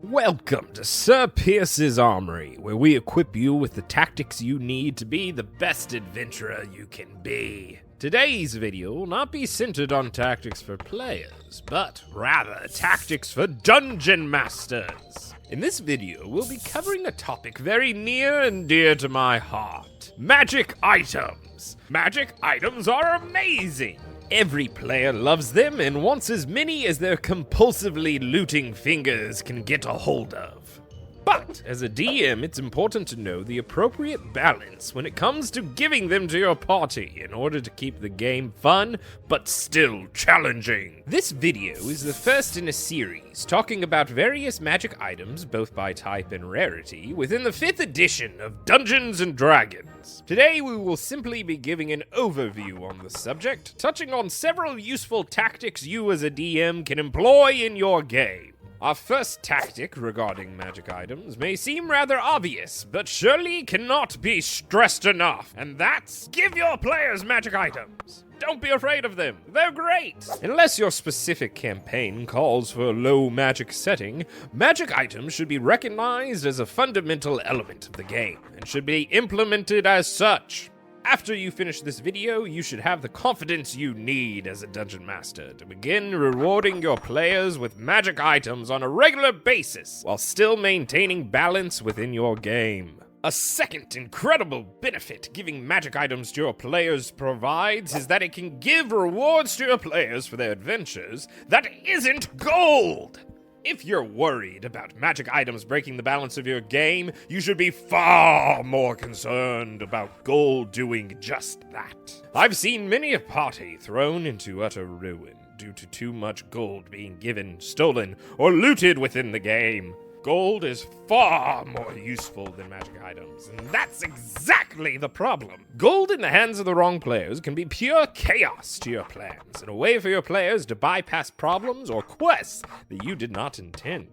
Welcome to Sir Pierce's Armory, where we equip you with the tactics you need to be the best adventurer you can be. Today's video will not be centered on tactics for players, but rather tactics for dungeon masters. In this video, we'll be covering a topic very near and dear to my heart: magic items. Magic items are amazing! Every player loves them and wants as many as their compulsively looting fingers can get a hold of. But as a DM, it's important to know the appropriate balance when it comes to giving them to your party in order to keep the game fun, but still challenging. This video is the first in a series talking about various magic items, both by type and rarity, within the 5th edition of Dungeons & Dragons. Today we will simply be giving an overview on the subject, touching on several useful tactics you as a DM can employ in your game. Our first tactic regarding magic items may seem rather obvious, but surely cannot be stressed enough, and that's give your players magic items. Don't be afraid of them, they're great! Unless your specific campaign calls for a low magic setting, magic items should be recognized as a fundamental element of the game, and should be implemented as such. After you finish this video, you should have the confidence you need as a dungeon master to begin rewarding your players with magic items on a regular basis, while still maintaining balance within your game. A second incredible benefit giving magic items to your players provides is that it can give rewards to your players for their adventures that isn't gold! If you're worried about magic items breaking the balance of your game, you should be far more concerned about gold doing just that. I've seen many a party thrown into utter ruin due to too much gold being given, stolen, or looted within the game. Gold is far more useful than magic items, and that's exactly the problem. Gold in the hands of the wrong players can be pure chaos to your plans, and a way for your players to bypass problems or quests that you did not intend.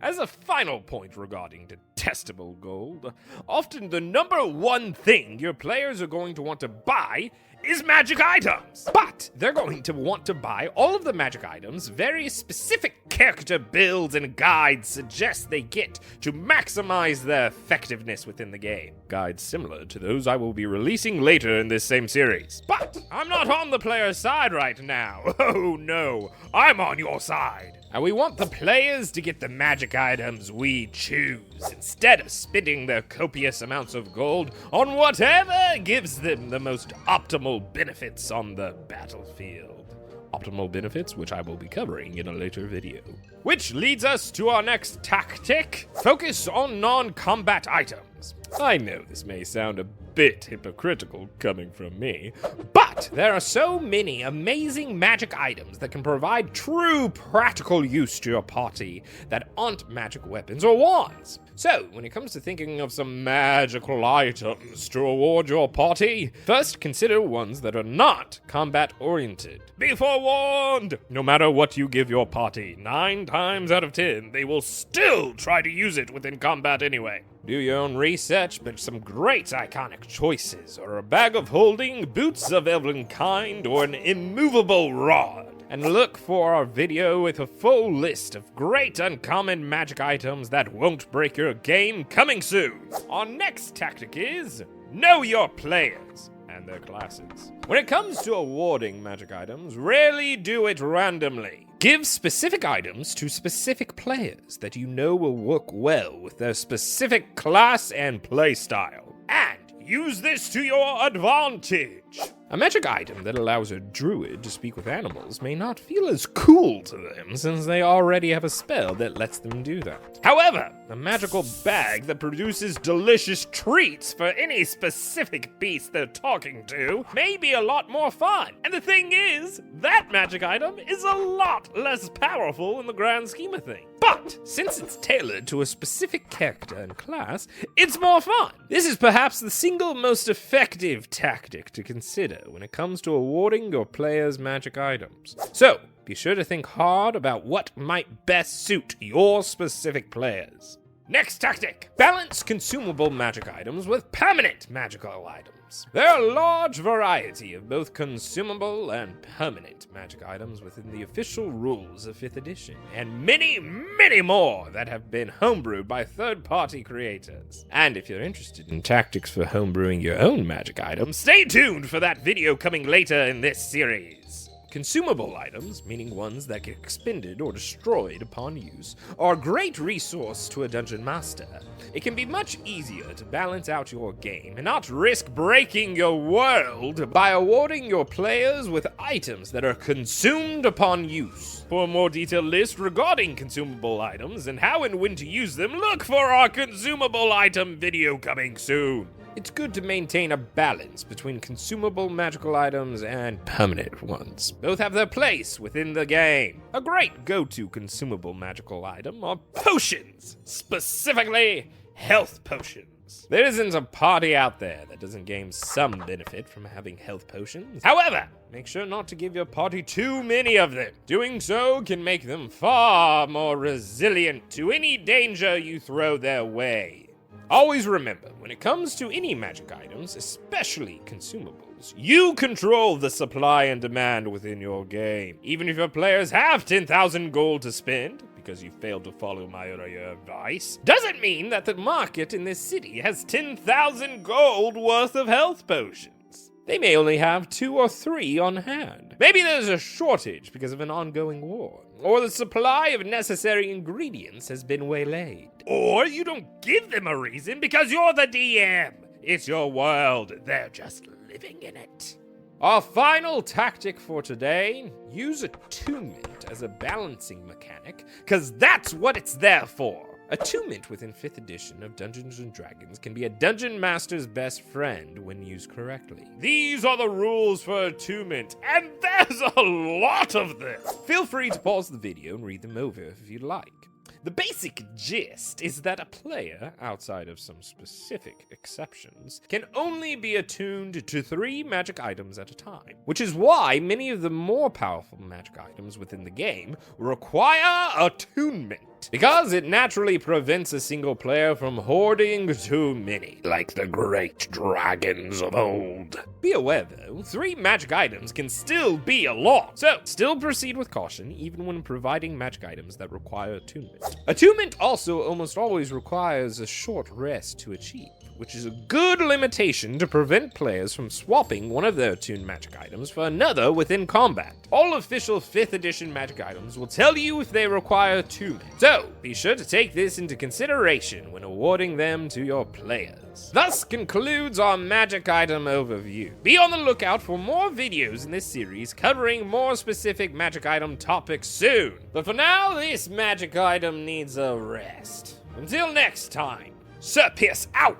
As a final point regarding detestable gold, often the number one thing your players are going to want to buy is magic items. But they're going to want to buy all of the magic items very specific character builds and guides suggest they get to maximize their effectiveness within the game. Guides similar to those I will be releasing later in this same series. But I'm not on the player's side right now. Oh no, I'm on your side. And we want the players to get the magic items we choose, instead of spending their copious amounts of gold on whatever gives them the most optimal benefits on the battlefield. Optimal benefits, which I will be covering in a later video. Which leads us to our next tactic: focus on non-combat items. I know this may sound a bit hypocritical coming from me, but there are so many amazing magic items that can provide true practical use to your party that aren't magic weapons or wands. So, when it comes to thinking of some magical items to reward your party, first consider ones that are not combat-oriented. Be forewarned! No matter what you give your party, 9 times out of 10, they will still try to use it within combat anyway. Do your own research, but some great iconic choices are a bag of holding, boots of elven kind, or an immovable rod. And look for our video with a full list of great uncommon magic items that won't break your game coming soon. Our next tactic is know your players and their classes. When it comes to awarding magic items, rarely do it randomly. Give specific items to specific players that you know will work well with their specific class and playstyle. And use this to your advantage. A magic item that allows a druid to speak with animals may not feel as cool to them since they already have a spell that lets them do that. However, a magical bag that produces delicious treats for any specific beast they're talking to may be a lot more fun. And the thing is, that magic item is a lot less powerful in the grand scheme of things. But since it's tailored to a specific character and class, it's more fun. This is perhaps the single most effective tactic to consider when it comes to awarding your players magic items. So, be sure to think hard about what might best suit your specific players. Next tactic: balance consumable magic items with permanent magical items. items. There are a large variety of both consumable and permanent magic items within the official rules of 5th edition, and many, many more that have been homebrewed by third-party creators. And if you're interested in tactics for homebrewing your own magic items, stay tuned for that video coming later in this series. Consumable items, meaning ones that get expended or destroyed upon use, are a great resource to a dungeon master. It can be much easier to balance out your game and not risk breaking your world by awarding your players with items that are consumed upon use. For a more detailed list regarding consumable items and how and when to use them, look for our consumable item video coming soon. It's good to maintain a balance between consumable magical items and permanent ones. Both have their place within the game. A great go-to consumable magical item are potions, specifically health potions. There isn't a party out there that doesn't gain some benefit from having health potions. However, make sure not to give your party too many of them. Doing so can make them far more resilient to any danger you throw their way. Always remember, when it comes to any magic items, especially consumables, you control the supply and demand within your game. Even if your players have 10,000 gold to spend, because you failed to follow my earlier advice, doesn't mean that the market in this city has 10,000 gold worth of health potions. They may only have 2 or 3 on hand. Maybe there's a shortage because of an ongoing war, or the supply of necessary ingredients has been waylaid. Or you don't give them a reason because you're the DM. It's your world, they're just living in it. Our final tactic for today, use attunement as a balancing mechanic, because that's what it's there for. Attunement within 5th edition of Dungeons & Dragons can be a dungeon master's best friend when used correctly. These are the rules for attunement, and there's a lot of them! Feel free to pause the video and read them over if you'd like. The basic gist is that a player, outside of some specific exceptions, can only be attuned to 3 magic items at a time, which is why many of the more powerful magic items within the game require attunement, because it naturally prevents a single player from hoarding too many, like the great dragons of old. Be aware though, 3 magic items can still be a lot, so still proceed with caution even when providing magic items that require attunement. Attunement also almost always requires a short rest to achieve, which is a good limitation to prevent players from swapping one of their attuned magic items for another within combat. All official 5th edition magic items will tell you if they require attunement, so be sure to take this into consideration when awarding them to your players. Thus concludes our magic item overview. Be on the lookout for more videos in this series covering more specific magic item topics soon. But for now, this magic item needs a rest. Until next time, Sir Pierce out!